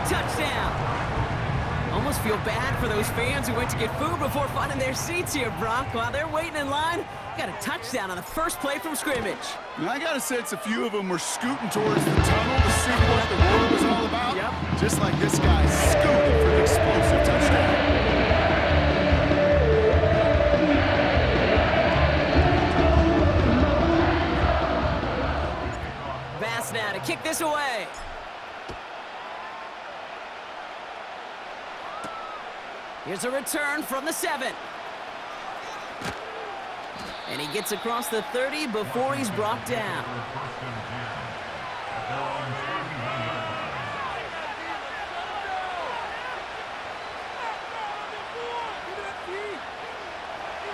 touchdown. Almost feel bad for those fans who went to get food before finding their seats here, Brock. While they're waiting in line, got a touchdown on the first play from scrimmage. And I got a sense a few of them were scooting towards the tunnel to see what the world was all about. Yep. Just like this guy scooted for an explosive touchdown. Bass now to kick this away. Here's a return from the 7. And he gets across the 30 before he's brought down.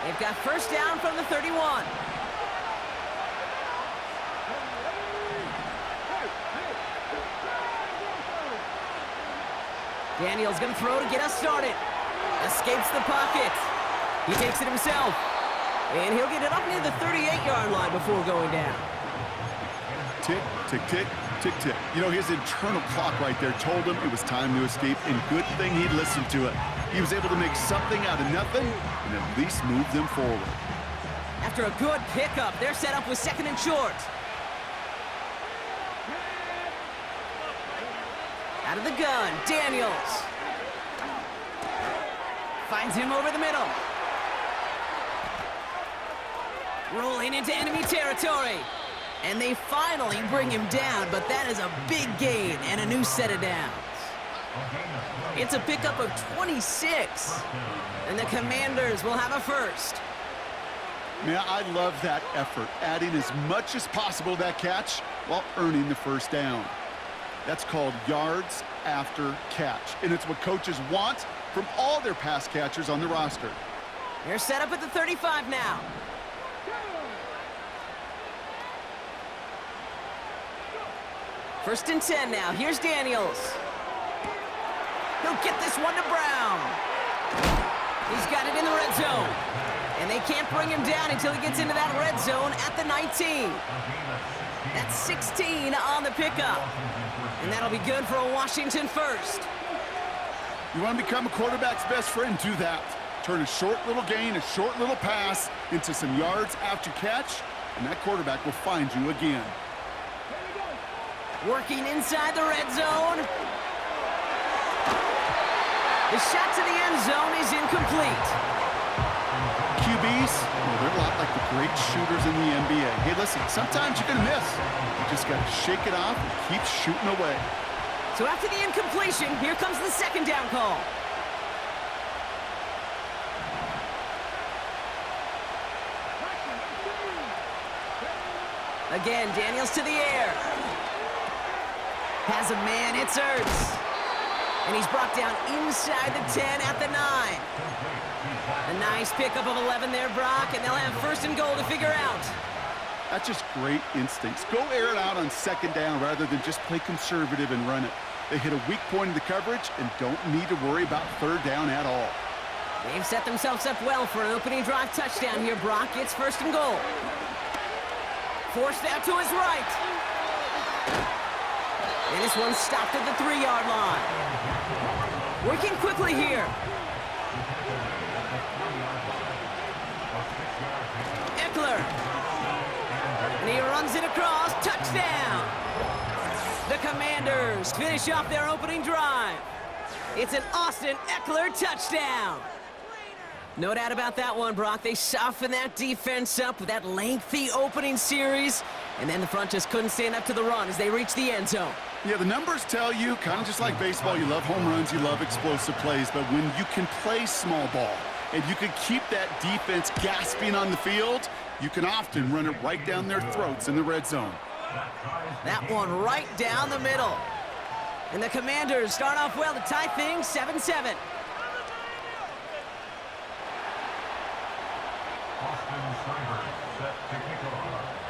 They've got first down from the 31. Daniel's going to throw to get us started. Escapes the pocket. He takes it himself. And he'll get it up near the 38-yard line before going down. Tick, tick, tick, tick, tick. You know, his internal clock right there told him it was time to escape, and good thing he listened to it. He was able to make something out of nothing and at least move them forward. After a good pickup, they're set up with 2nd and short. Out of the gun, Daniels. Finds him over the middle. Rolling into enemy territory. And they finally bring him down, but that is a big gain and a new set of downs. It's a pickup of 26. And the Commanders will have a first. Man, I love that effort, adding as much as possible to that catch while earning the first down. That's called yards after catch, and it's what coaches want from all their pass catchers on the roster. They're set up at the 35 now. First and 10 now. Here's Daniels. He'll get this one to Brown. He's got it in the red zone. And they can't bring him down until he gets into that red zone at the 19. That's 16 on the pickup. And that'll be good for a Washington first. You want to become a quarterback's best friend? Do that. Turn a short little gain, a short little pass into some yards after catch, and that quarterback will find you again. Working inside the red zone. The shot to the end zone is incomplete. QBs, well, they're a lot like the great shooters in the NBA. Hey, listen, sometimes you're going to miss. You just got to shake it off and keep shooting away. So after the incompletion, here comes the 2nd down call. Again, Daniels to the air. Has a man, it's Ertz. And he's brought down inside the 10 at the 9. A nice pickup of 11 there, Brock, and they'll have 1st and goal to figure out. That's just great instincts. Go air it out on 2nd down rather than just play conservative and run it. They hit a weak point in the coverage and don't need to worry about 3rd down at all. They've set themselves up well for an opening drive touchdown here, Brock. It's 1st and goal. Forced out to his right. And this one's stopped at the 3-yard line. Working quickly here. Eckler. And he runs it across. Touchdown. The Commanders finish off their opening drive. It's an Austin Eckler touchdown. No doubt about that one, Brock. They softened that defense up with that lengthy opening series, and then the front just couldn't stand up to the run as they reached the end zone. Yeah, the numbers tell you, kind of just like baseball, you love home runs, you love explosive plays, but when you can play small ball and you can keep that defense gasping on the field, you can often run it right down their throats in the red zone. That one right down the middle. And the Commanders start off well to tie things 7-7.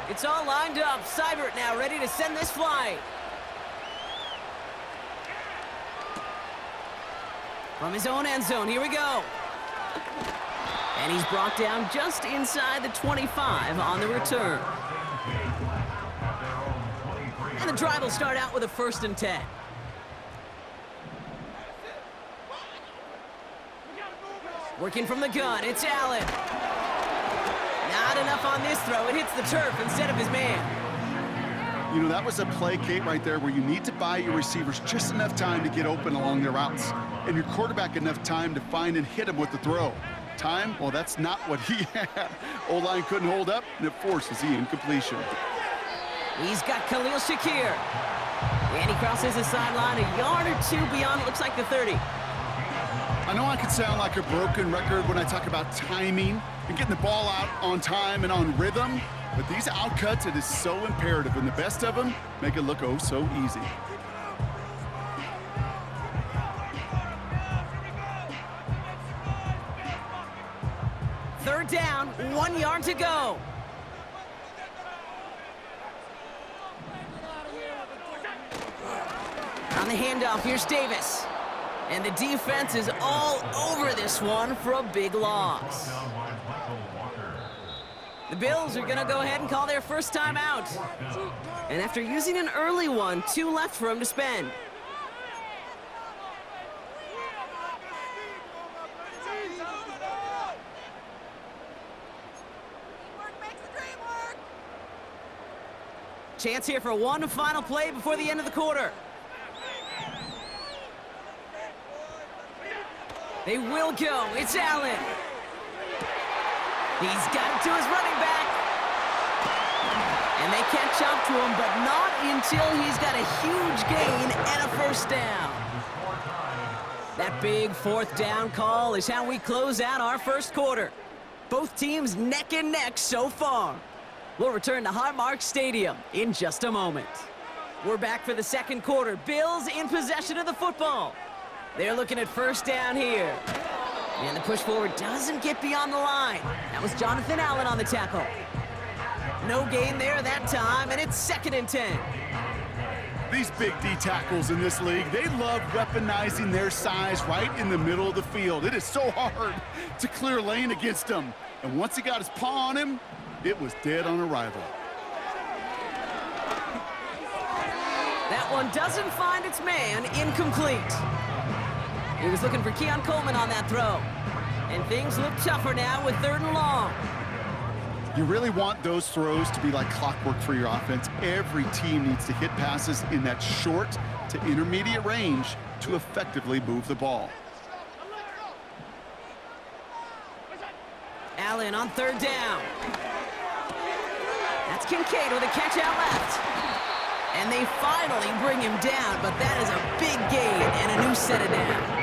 It's all lined up. Seibert now ready to send this flight. From his own end zone, here we go. And he's brought down just inside the 25 on the return. And the drive will start out with a 1st and 10. Working from the gun, it's Allen. Not enough on this throw. It hits the turf instead of his man. You know, that was a play, Kate, right there, where you need to buy your receivers just enough time to get open along their routes, and your quarterback enough time to find and hit him with the throw. Time? Well, that's not what he had. O-line couldn't hold up, and it forces the incompletion. He's got Khalil Shakir. And he crosses the sideline a yard or two beyond, it looks like the 30. I know I could sound like a broken record when I talk about timing and getting the ball out on time and on rhythm, but these outcuts, it is so imperative, and the best of them make it look oh so easy. Third down, 1 yard to go. On the handoff, here's Davis. And the defense is all over this one for a big loss. The Bills are going to go ahead and call their first time out. And after using an early one, 2 left for him to spend. Chance here for one final play before the end of the quarter. They will go. It's Allen. He's got it to his running back. And they catch up to him, but not until he's got a huge gain and a first down. That big fourth down call is how we close out our first quarter. Both teams neck and neck so far. We'll return to Highmark Stadium in just a moment. We're back for the second quarter. Bills in possession of the football. They're looking at first down here. And the push forward doesn't get beyond the line. That was Jonathan Allen on the tackle. No gain there that time, and it's 2nd and 10. These big D tackles in this league, they love weaponizing their size right in the middle of the field. It is so hard to clear lane against them. And once he got his paw on him, it was dead on arrival. That one doesn't find its man, incomplete. He was looking for Keon Coleman on that throw. And things look tougher now with 3rd and long. You really want those throws to be like clockwork for your offense. Every team needs to hit passes in that short to intermediate range to effectively move the ball. Allen on 3rd down. That's Kincaid with a catch out left. And they finally bring him down, but that is a big gain and a new set of downs.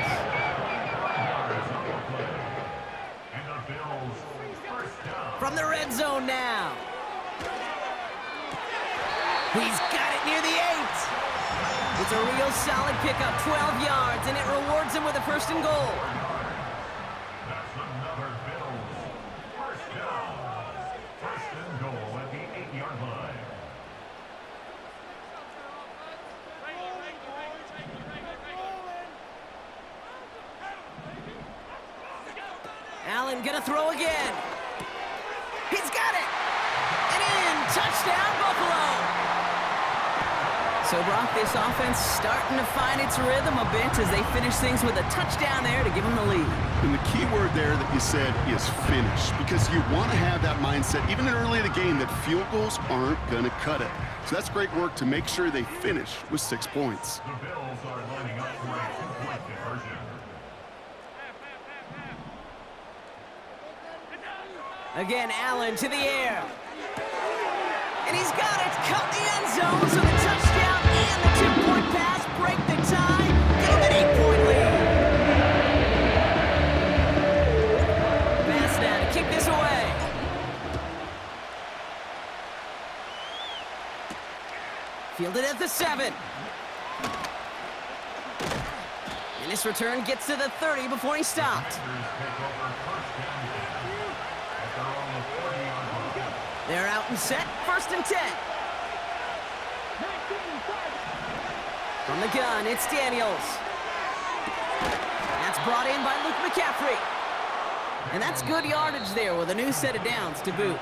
From the red zone now. He's got it near the 8. It's a real solid pickup, 12 yards, and it rewards him with a 1st and goal. That's another Bills. First down. 1st and goal at the 8-yard line. Allen gonna throw again. He's got it! And in! Touchdown, Buffalo! So, Brock, this offense starting to find its rhythm a bit as they finish things with a touchdown there to give them the lead. And the key word there that you said is finish, because you want to have that mindset, even early in the game, that field goals aren't going to cut it. So that's great work to make sure they finish with 6 points. The Bills are lining up for a 2-point conversion. Again, Allen to the air. And he's got it. Cut the end zone, so the touchdown and the 2-point pass break the tie. Give him an 8-point lead. Pass now to kick this away. Fielded at the 7. And this return gets to the 30 before he stopped. They're out and set, 1st and 10. From the gun, it's Daniels. That's brought in by Luke McCaffrey. And that's good yardage there with a new set of downs to boot.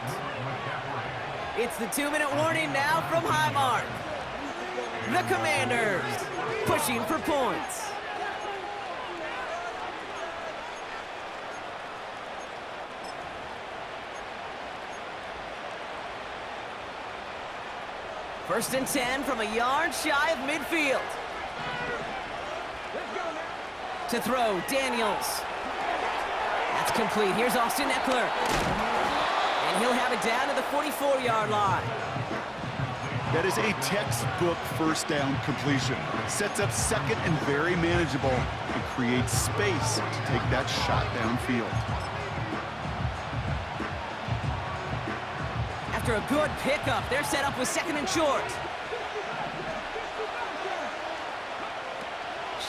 It's the 2-minute warning now from Highmark. The Commanders pushing for points. First and 10 from a yard shy of midfield. To throw, Daniels. That's complete. Here's Austin Eckler. And he'll have it down to the 44-yard line. That is a textbook first down completion. Sets up second and very manageable and creates space to take that shot downfield. After a good pickup, they're set up with second and short.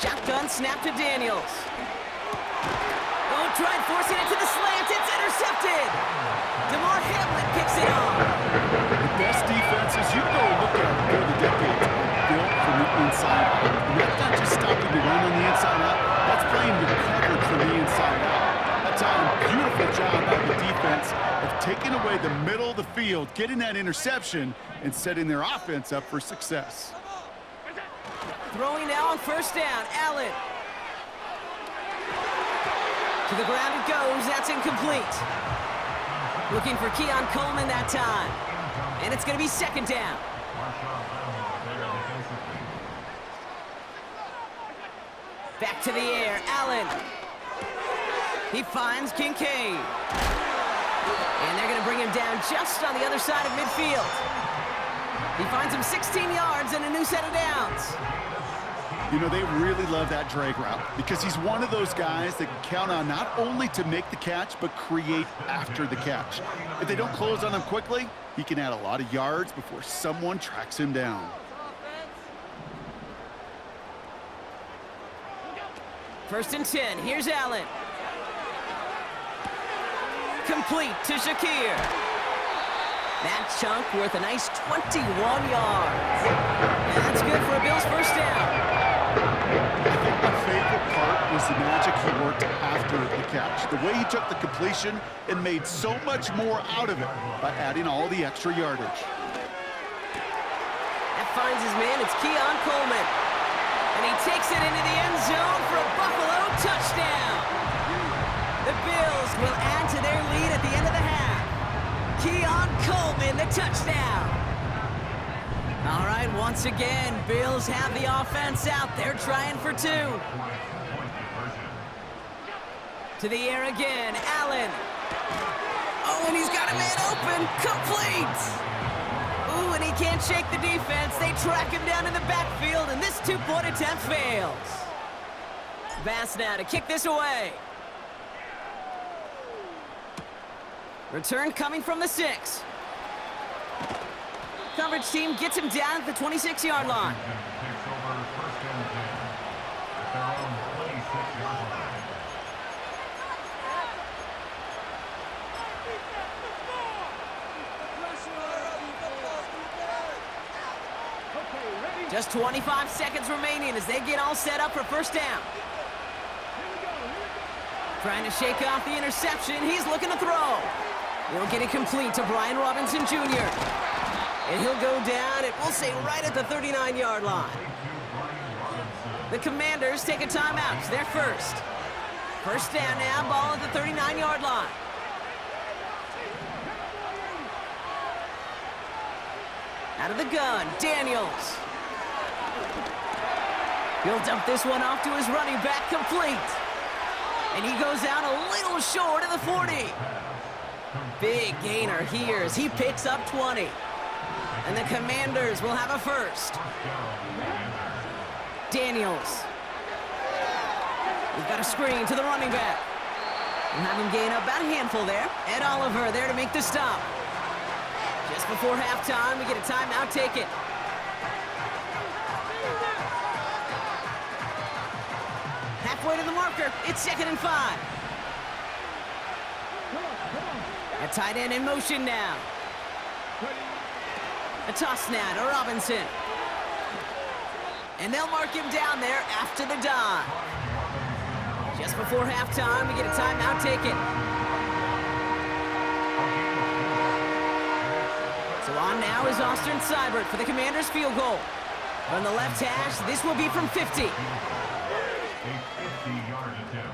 Shotgun snap to Daniels. Oh, try forcing it to the slant. It's intercepted. DeMar Hamlin picks it off. The best defenses you go look at through the decades are built from the inside out. And that's not just stopping the run on the inside out. That's playing the coverage from the inside out. That's a beautiful job by the defense of taking away the middle of the field, getting that interception, and setting their offense up for success. Throwing now on first down, Allen. To the ground it goes, that's incomplete. Looking for Keon Coleman that time. And it's going to be second down. Back to the air, Allen. He finds Kincaid. And they're going to bring him down just on the other side of midfield. He finds him 16 yards and a new set of downs. You know, they really love that drag route because he's one of those guys that can count on not only to make the catch, but create after the catch. If they don't close on him quickly, he can add a lot of yards before someone tracks him down. First and 10, here's Allen. Complete to Shakir. That chunk worth a nice 21 yards. And that's good for a Bills first down. I think my favorite part was the magic he worked after the catch. The way he took the completion and made so much more out of it by adding all the extra yardage. That finds his man, it's Keon Coleman. And he takes it into the end zone for a Buffalo touchdown. The Bills will add to their lead at the end of the half. Keon Coleman, the touchdown. All right, once again, Bills have the offense out. They're trying for two. To the air again, Allen. Oh, and he's got a man open. Complete. Ooh, and he can't shake the defense. They track him down in the backfield, and this two-point attempt fails. Bass now to kick this away. Return coming from the 6. Coverage team gets him down at the 26-yard line. Just 25 seconds remaining as they get all set up for first down. Trying to shake off the interception. He's looking to throw. We'll get it complete to Brian Robinson Jr. And he'll go down, and we'll say right at the 39-yard line. The Commanders take a timeout. It's their first. First down now, ball at the 39-yard line. Out of the gun, Daniels. He'll dump this one off to his running back, complete. And he goes out a little short of the 40. Big gainer here as he picks up 20. And the Commanders will have a first. Daniels. He's got a screen to the running back. We'll have him gain up about a handful there. Ed Oliver there to make the stop. Just before halftime, we get a timeout taken. Halfway to the marker, it's 2nd and 5. A tight end in motion now. A toss now to Robinson. And they'll mark him down there after the dive. Just before halftime, we get a timeout taken. So on now is Austin Seibert for the Commanders' field goal. From the left hash, this will be from 50.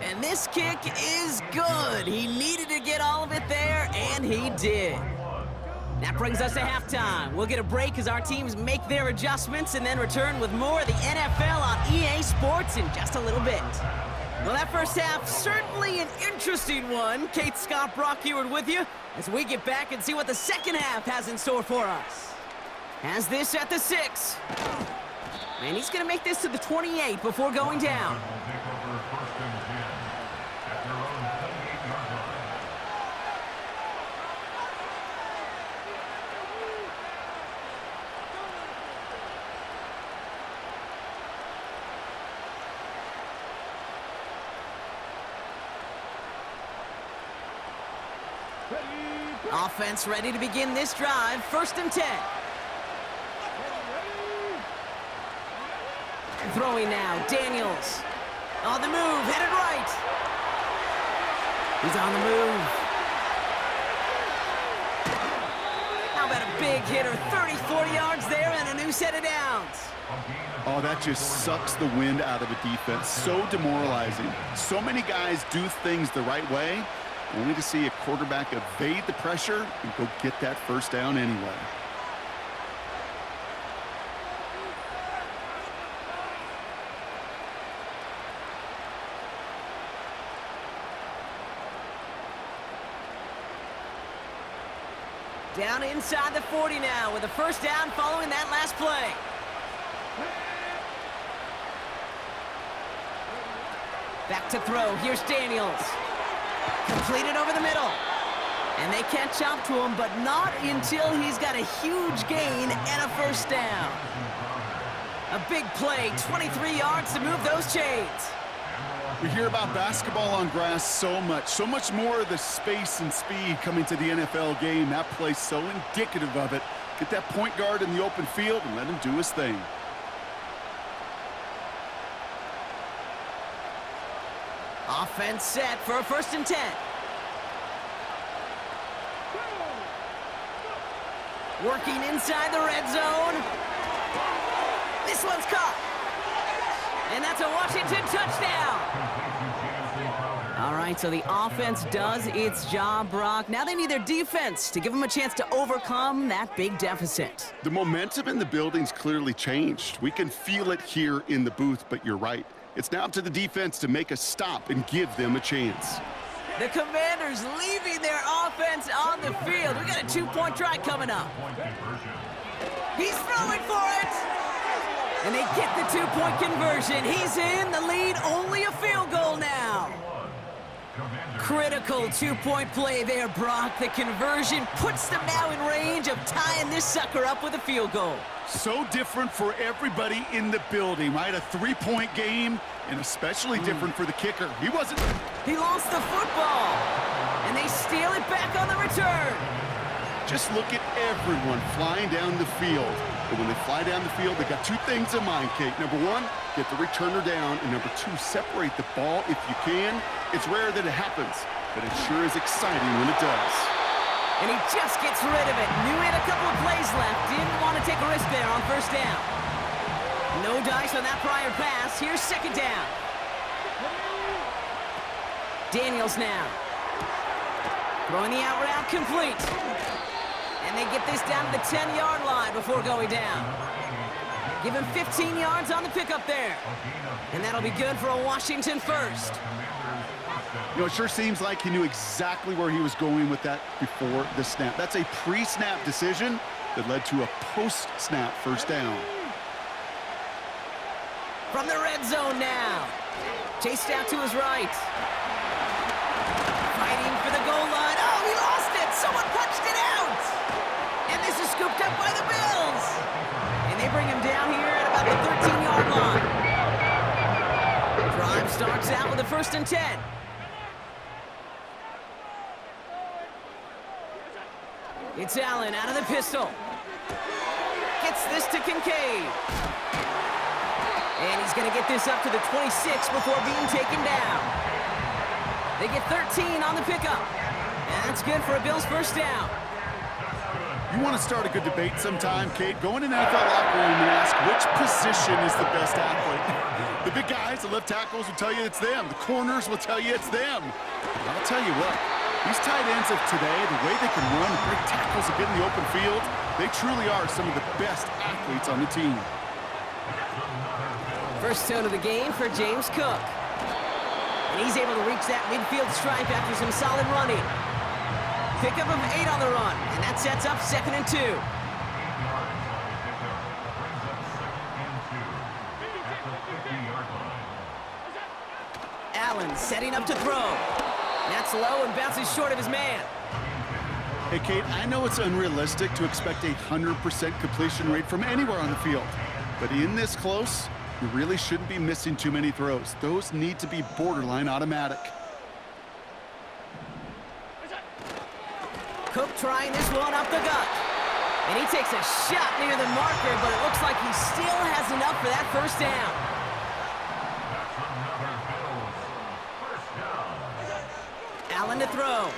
And this kick is good. He needed to get all of it there, and he did. That brings us to halftime. We'll get a break as our teams make their adjustments and then return with more of the NFL on EA Sports in just a little bit. Well, that first half, certainly an interesting one. Kate, Scott, Brock Eward with you as we get back and see what the second half has in store for us. Has this at the 6. And he's going to make this to the 28 before going down. Offense ready to begin this drive. 1st and 10. Throwing now, Daniels. On the move, headed right. He's on the move. How about a big hitter? 30, 40 yards there and a new set of downs. Oh, that just sucks the wind out of a defense. So demoralizing. So many guys do things the right way, only to see a quarterback evade the pressure and go get that first down anyway. Down inside the 40 now with a first down following that last play. Back to throw. Here's Daniels. Completed over the middle. And they catch up to him, but not until he's got a huge gain and a first down. A big play, 23 yards to move those chains. We hear about basketball on grass so much more of the space and speed coming to the NFL game. That play's so indicative of it. Get that point guard in the open field and let him do his thing. Offense set for a 1st and 10. Working inside the red zone. This one's caught. And that's a Washington touchdown. All right, so the offense does its job, Brock. Now they need their defense to give them a chance to overcome that big deficit. The momentum in the building's clearly changed. We can feel it here in the booth, but you're right. It's now up to the defense to make a stop and give them a chance. The Commanders leaving their offense on the field. We got a 2-point try coming up. He's throwing for it. And they get the 2-point conversion. He's in the lead, only a field goal now. Critical 2-point play there, Brock. The conversion puts them now in range of tying this sucker up with a field goal. So different for everybody in the building, right? A 3-point game, and especially different for the kicker. He lost the football, and they steal it back on the return. Just look at everyone flying down the field. But when they fly down the field, they got 2 things in mind, Kate. Number 1, get the returner down, and number 2, separate the ball if you can. It's rare that it happens, but it sure is exciting when it does. And he just gets rid of it. Knew he had a couple of plays left. Didn't want to take a risk there on first down. No dice on that prior pass. Here's 2nd down. Daniels now. Throwing the out route complete. And they get this down to the 10-yard line before going down. Give him 15 yards on the pickup there. And that'll be good for a Washington first. You know, it sure seems like he knew exactly where he was going with that before the snap. That's a pre-snap decision that led to a post-snap first down. From the red zone now. Chased out to his right. Fighting for the goal line. Oh, he lost it. Someone punched it out. And this is scooped up by the Bills. And they bring him down here at about the 13-yard line. Drive starts out with a 1st and 10. It's Allen out of the pistol. Gets this to Kincaid. And he's going to get this up to the 26 before being taken down. They get 13 on the pickup. And that's good for a Bills first down. You want to start a good debate sometime, Kate? Go in an NFL locker room and ask which position is the best athlete. The big guys, the left tackles will tell you it's them. The corners will tell you it's them. I'll tell you what, These tight ends of today, the way they can run, break tackles, and get in the open field, they truly are some of the best athletes on the team. First tone of the game for James Cook. And he's able to reach that midfield stripe after some solid running. Pickup of 8 on the run, and that sets up 2nd and 2. Allen setting up to throw. That's low and bounces short of his man. Hey, Kate, I know it's unrealistic to expect a 100% completion rate from anywhere on the field. But in this close, you really shouldn't be missing too many throws. Those need to be borderline automatic. Cook trying this one up the gut. And he takes a shot near the marker, but it looks like he still has enough for that first down. Allen to throw.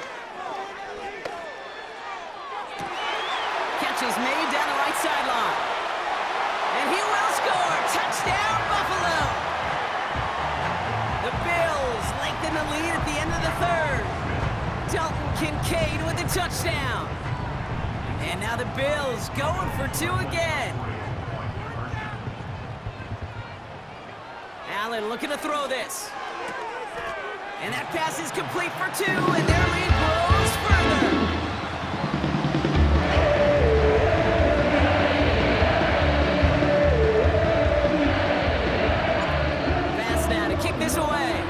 Catch is made down the right sideline. And he will score. Touchdown, Buffalo. The Bills lengthen the lead at the end of the third. Dalton Kincaid with a touchdown. And now the Bills going for 2 again. Allen looking to throw this. And that pass is complete for 2, and their lead grows further. Pass now to kick this away.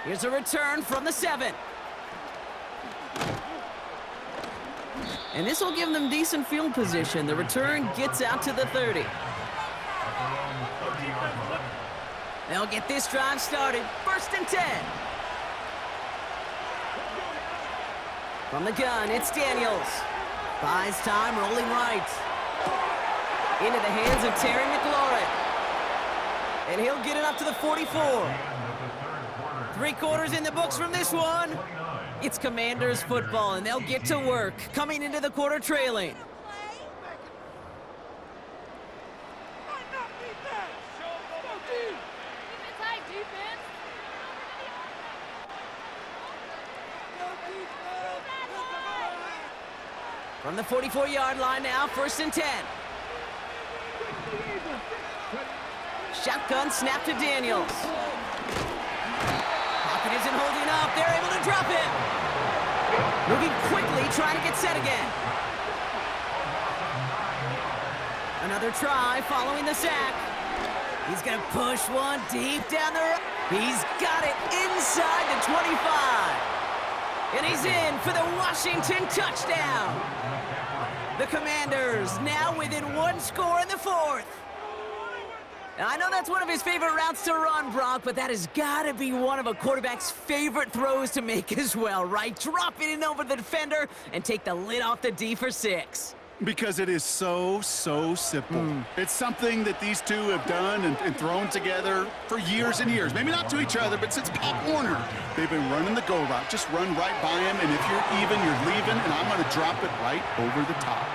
Here's a return from the 7. And this will give them decent field position. The return gets out to the 30. They'll get this drive started. 1st and 10. From the gun, it's Daniels. Buys time, rolling right. Into the hands of Terry McLaurin. And he'll get it up to the 44. 3 quarters in the books from this one. It's Commanders football, and they'll get to work, coming into the quarter trailing. From the 44-yard line now, 1st and 10. Shotgun snap to Daniels. Pocket isn't holding up. They're able to drop him. Moving quickly, trying to get set again. Another try following the sack. He's going to push one deep down the road. He's got it inside the 25. And he's in for the Washington touchdown. The Commanders now within 1 score in the 4th. Now, I know that's one of his favorite routes to run, Brock, but that has got to be one of a quarterback's favorite throws to make as well, right? Drop it in over the defender and take the lid off the D for 6. Because it is so simple. It's something that these two have done and thrown together for years and years. Maybe not to each other, but since Pop Warner, they've been running the go route. Just run right by him, and if you're even, you're leaving, and I'm going to drop it right over the top.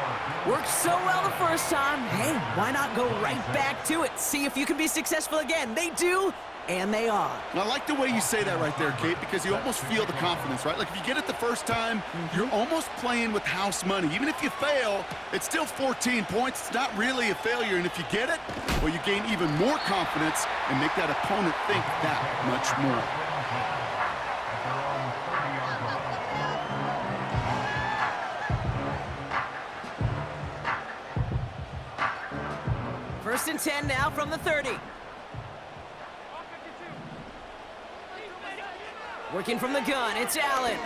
Worked so well the first time. Hey, why not go right back to it? See if you can be successful again. They do, and they are. I like the way you say that right there, Kate, because you almost feel the confidence, right? Like if you get it the first time, you're almost playing with house money. Even if you fail, it's still 14 points. It's not really a failure, and if you get it, well, you gain even more confidence and make that opponent think that much more. 1st and 10 now from the 30. Working from the gun, it's Allen.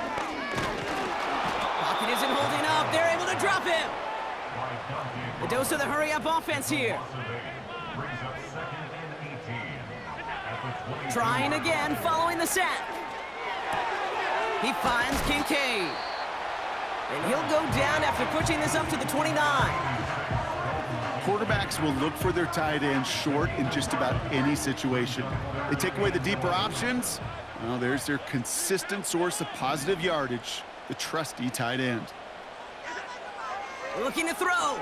Pocket isn't holding up. They're able to drop him. The dose of the hurry-up offense here. Trying again, following the sack. He finds Kincaid. And he'll go down after pushing this up to the 29. Quarterbacks will look for their tight end short in just about any situation. They take away the deeper options. Well, there's their consistent source of positive yardage, the trusty tight end. Looking to throw.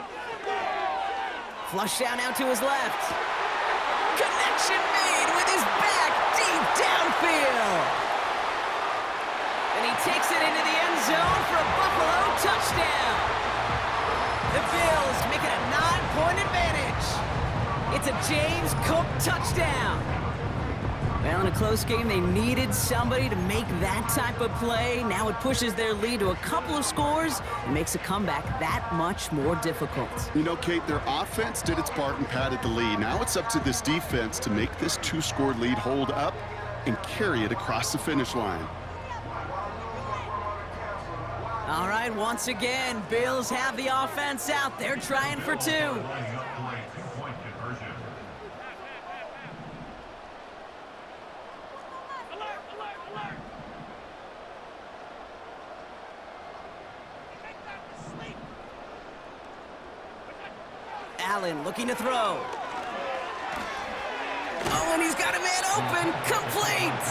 Flush down out to his left. Connection made with his back deep downfield. And he takes it into the end zone for a Buffalo touchdown. The Bills make it a 9-point advantage. It's a James Cook touchdown. Well, in a close game, they needed somebody to make that type of play. Now it pushes their lead to a couple of scores and makes a comeback that much more difficult. You know, Kate, their offense did its part and padded the lead. Now it's up to this defense to make this 2-score lead hold up and carry it across the finish line. All right, once again, Bills have the offense out. They're trying for 2. Allen looking to throw. Oh, and he's got a man open. Complete.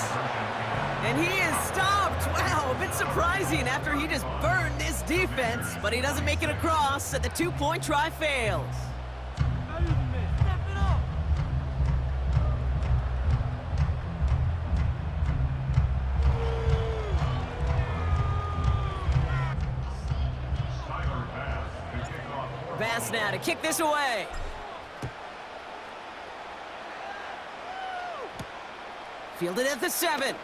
And he is stopped. Wow, a bit surprising after he just burned this defense. But he doesn't make it across, and the 2-point try fails. Bass now to kick this away. Fielded at the 7.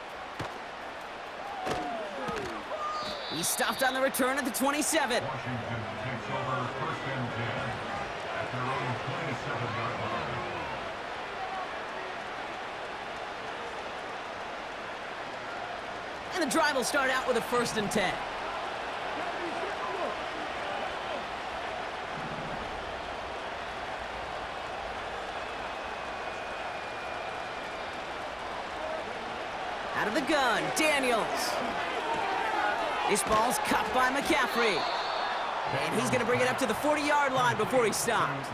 He's stopped on the return at the 27. Washington takes over 1st and 10 at their own 27-yard line. And the drive will start out with a 1st and 10. Out of the gun, Daniels. This ball's cut by McCaffrey. And he's going to bring it up to the 40-yard line before he's stopped.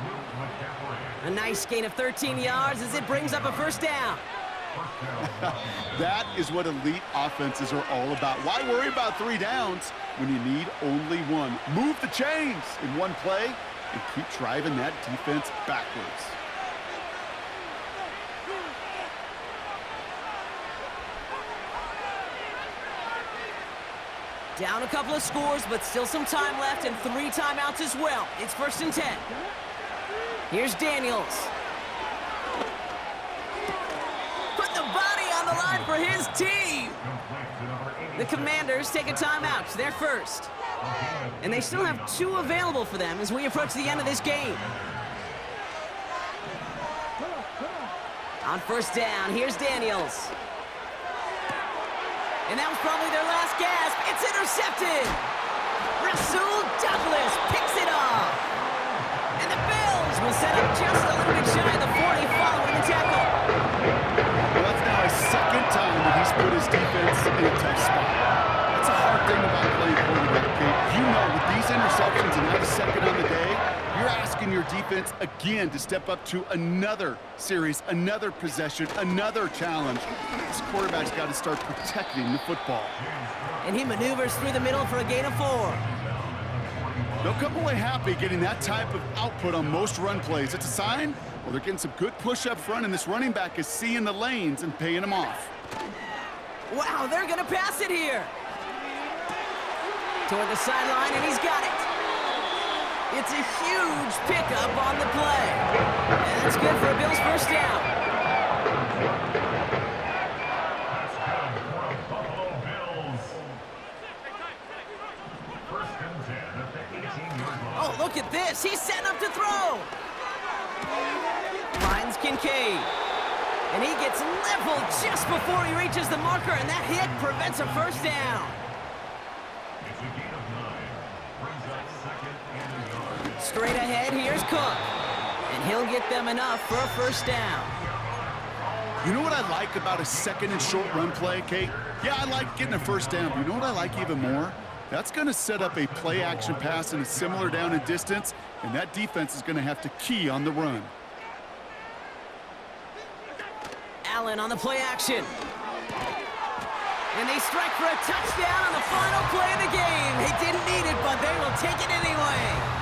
A nice gain of 13 yards as it brings up a 1st down. That is what elite offenses are all about. Why worry about 3 downs when you need only 1? Move the chains in one play and keep driving that defense backwards. Down a couple of scores, but still some time left and 3 timeouts as well. It's 1st and 10. Here's Daniels. Put the body on the line for his team. The Commanders take a timeout. They're first. And they still have 2 available for them as we approach the end of this game. On 1st down, here's Daniels. And that was probably their last gasp. It's intercepted. Rasul Douglas picks it off. And the Bills will set up just a little bit shy of the 40 following the tackle. Well, that's now a 2nd time that he's put his defense in a tough spot. That's a hard thing about playing quarterback, Kate. You know, with these interceptions and now the 2nd on the day, you're asking your defense again to step up to another series, another possession, another challenge. This quarterback's got to start protecting the football. And he maneuvers through the middle for a gain of 4. They'll come away happy getting that type of output on most run plays. It's a sign, well, they're getting some good push up front, and this running back is seeing the lanes and paying them off. Wow, they're going to pass it here. Toward the sideline, and he's got it. It's a huge pickup on the play. And that's good for a Bills 1st down. That's good for the Buffalo Bills. 1st and 10 at the 18-yard line. Oh, look at this. He's setting up to throw. Finds Kincaid. And he gets leveled just before he reaches the marker, and that hit prevents a 1st down. It's a gain of 9. Brings up 2nd and a yard. Straight ahead, here's Cook. And he'll get them enough for a 1st down. You know what I like about a 2nd and short run play, Kate? Yeah, I like getting a 1st down, but you know what I like even more? That's going to set up a play-action pass in a similar down and distance, and that defense is going to have to key on the run. Allen on the play action. And they strike for a touchdown on the final play of the game. They didn't need it, but they will take it anyway.